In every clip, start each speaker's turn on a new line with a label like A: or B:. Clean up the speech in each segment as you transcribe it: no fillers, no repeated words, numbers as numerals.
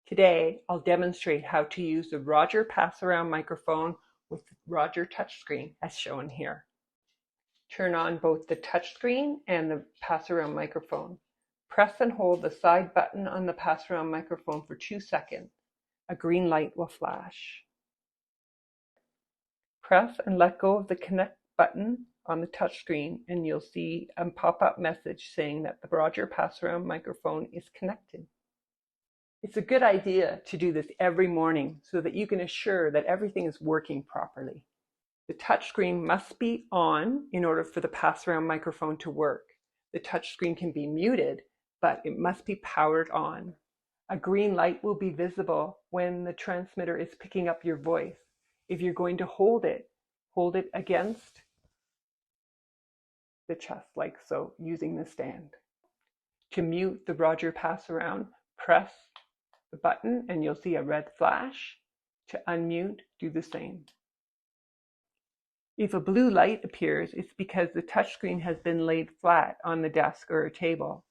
A: Today, I'll demonstrate how to use the Roger Pass-Around microphone with the Roger touchscreen as shown here. Turn on both the touchscreen and the pass-around microphone. Press and hold the side button on the pass-around microphone for 2 seconds. A green light will flash. Press and let go of the connect button on the touchscreen and you'll see a pop-up message saying that the Roger Pass-Around microphone is connected. It's a good idea to do this every morning so that you can assure that everything is working properly. The touchscreen must be on in order for the pass-around microphone to work. The touchscreen can be muted, but it must be powered on. A green light will be visible when the transmitter is picking up your voice. If you're going to hold it against the chest like so, using the stand. To mute the Roger Pass-Around, press the button and you'll see a red flash. To unmute, do the same. If a blue light appears, it's because the touchscreen has been laid flat on the desk or a table.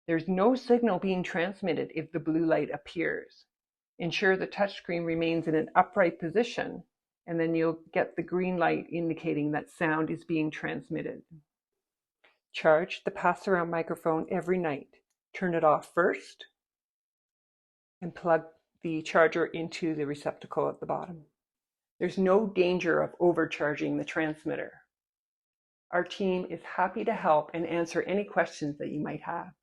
A: There's no signal being transmitted if the blue light appears. Ensure the touchscreen remains in an upright position, and then you'll get the green light indicating that sound is being transmitted. Charge the pass-around microphone every night. Turn it off first, and plug the charger into the receptacle at the bottom. There's no danger of overcharging the transmitter. Our team is happy to help and answer any questions that you might have.